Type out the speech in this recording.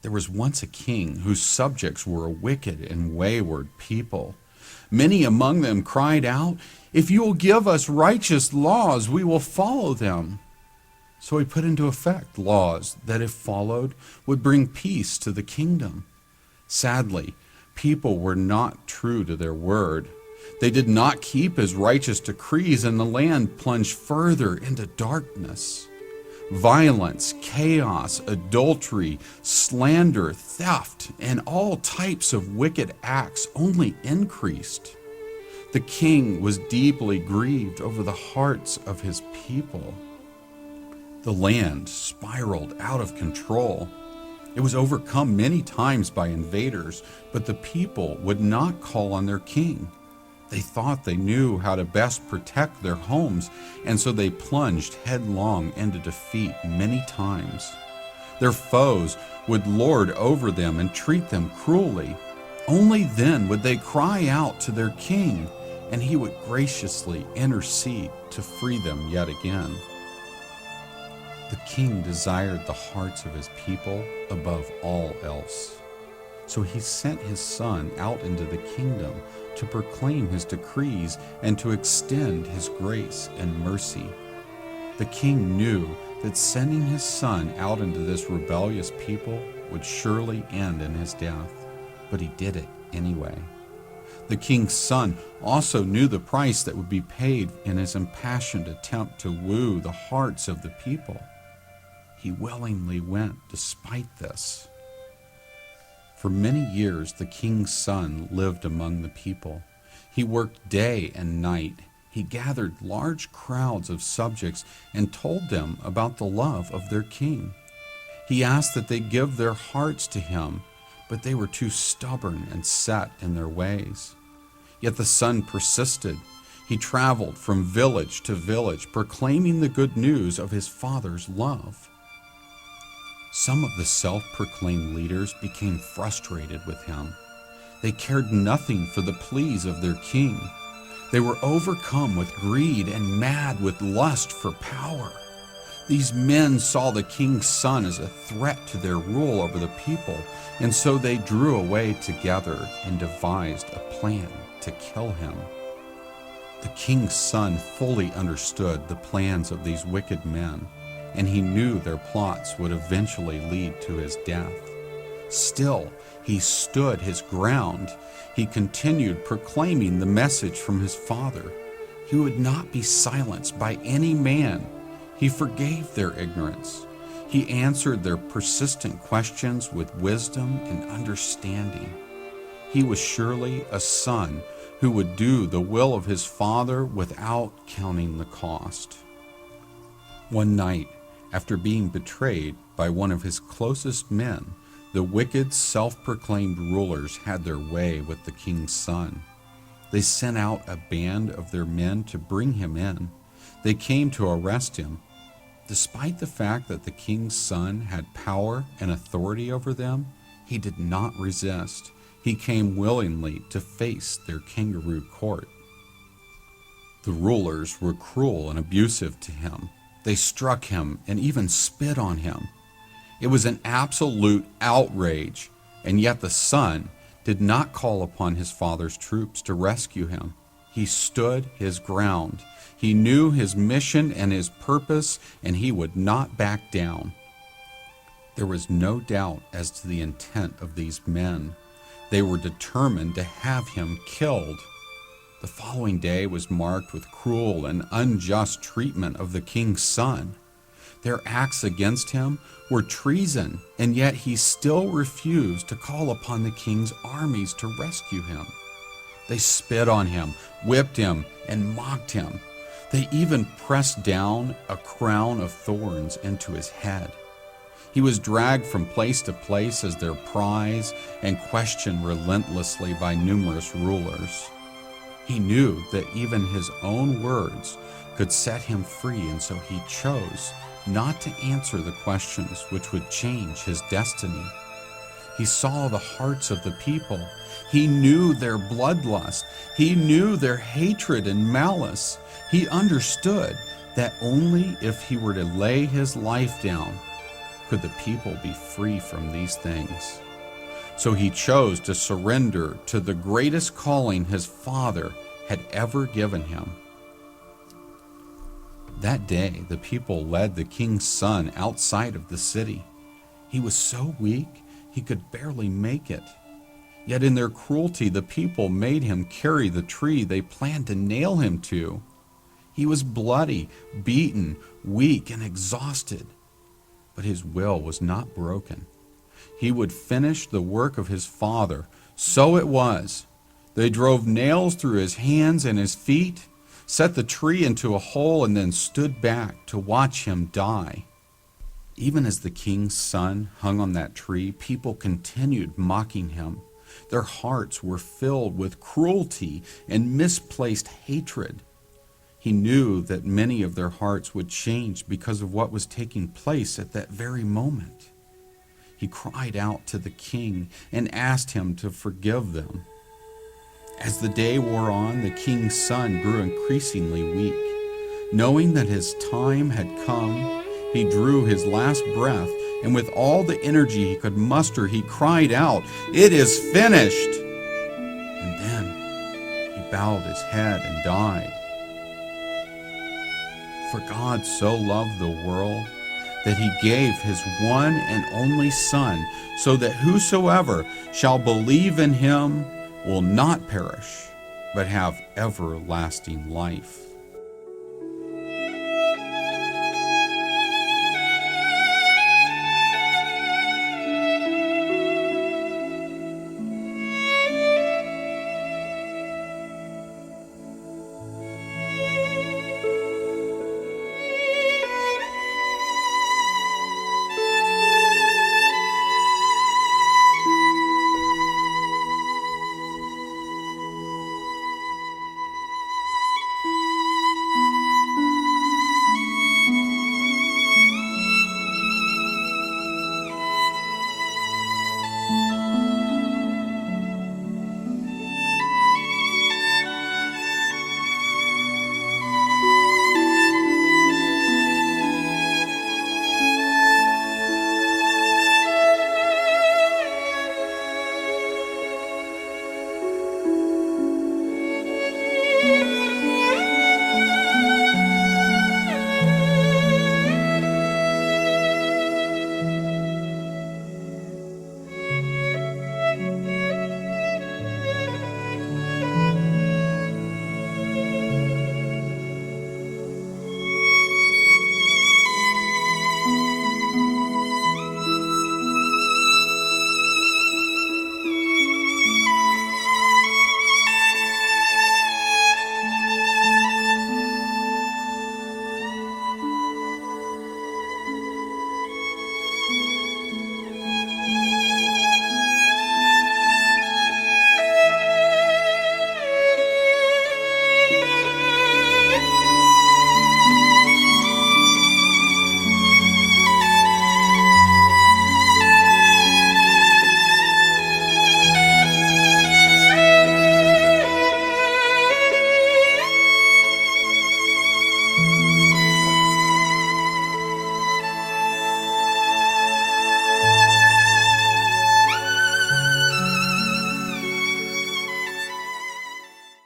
There was once a king whose subjects were a wicked and wayward people. Many among them cried out, "If you will give us righteous laws, we will follow them." So he put into effect laws that, if followed, would bring peace to the kingdom. Sadly, people were not true to their word. They did not keep his righteous decrees, and the land plunged further into darkness. Violence, chaos, adultery, slander, theft, and all types of wicked acts only increased. The king was deeply grieved over the hearts of his people. The land spiraled out of control. It was overcome many times by invaders, but the people would not call on their king. They thought they knew how to best protect their homes, and so they plunged headlong into defeat many times. Their foes would lord over them and treat them cruelly. Only then would they cry out to their king, and he would graciously intercede to free them yet again. The king desired the hearts of his people above all else. So he sent his son out into the kingdom to proclaim his decrees and to extend his grace and mercy. The king knew that sending his son out into this rebellious people would surely end in his death, but he did it anyway. The king's son also knew the price that would be paid in his impassioned attempt to woo the hearts of the people. He willingly went despite this. For many years, the king's son lived among the people. He worked day and night. He gathered large crowds of subjects and told them about the love of their king. He asked that they give their hearts to him, but they were too stubborn and set in their ways. Yet the son persisted. He traveled from village to village, proclaiming the good news of his father's love. Some of the self-proclaimed leaders became frustrated with him. They cared nothing for the pleas of their king. They were overcome with greed and mad with lust for power. These men saw the king's son as a threat to their rule over the people, and so they drew away together and devised a plan to kill him. The king's son fully understood the plans of these wicked men, and he knew their plots would eventually lead to his death. Still, he stood his ground. He continued proclaiming the message from his father. He would not be silenced by any man. He forgave their ignorance. He answered their persistent questions with wisdom and understanding. He was surely a son who would do the will of his father without counting the cost. One night, after being betrayed by one of his closest men, the wicked, self-proclaimed rulers had their way with the king's son. They sent out a band of their men to bring him in. They came to arrest him. Despite the fact that the king's son had power and authority over them, he did not resist. He came willingly to face their kangaroo court. The rulers were cruel and abusive to him. They struck him and even spit on him. It was an absolute outrage, and yet the son did not call upon his father's troops to rescue him. He stood his ground. He knew his mission and his purpose, and he would not back down. There was no doubt as to the intent of these men. They were determined to have him killed. The following day was marked with cruel and unjust treatment of the king's son. Their acts against him were treason, and yet he still refused to call upon the king's armies to rescue him. They spit on him, whipped him, and mocked him. They even pressed down a crown of thorns into his head. He was dragged from place to place as their prize and questioned relentlessly by numerous rulers. He knew that even his own words could set him free, and so he chose not to answer the questions which would change his destiny. He saw the hearts of the people. He knew their bloodlust. He knew their hatred and malice. He understood that only if he were to lay his life down, could the people be free from these things. So he chose to surrender to the greatest calling his father had ever given him. That day, the people led the king's son outside of the city. He was so weak, he could barely make it. Yet in their cruelty, the people made him carry the tree they planned to nail him to. He was bloody, beaten, weak, and exhausted. But his will was not broken. He would finish the work of his father. So it was. They drove nails through his hands and his feet, set the tree into a hole, and then stood back to watch him die. Even as the king's son hung on that tree, people continued mocking him. Their hearts were filled with cruelty and misplaced hatred. He knew that many of their hearts would change because of what was taking place at that very moment. He cried out to the king and asked him to forgive them. As the day wore on, the king's son grew increasingly weak. Knowing that his time had come, he drew his last breath, and with all the energy he could muster, he cried out, "It is finished!" And then he bowed his head and died. For God so loved the world that he gave his one and only Son, so that whosoever shall believe in him will not perish, but have everlasting life.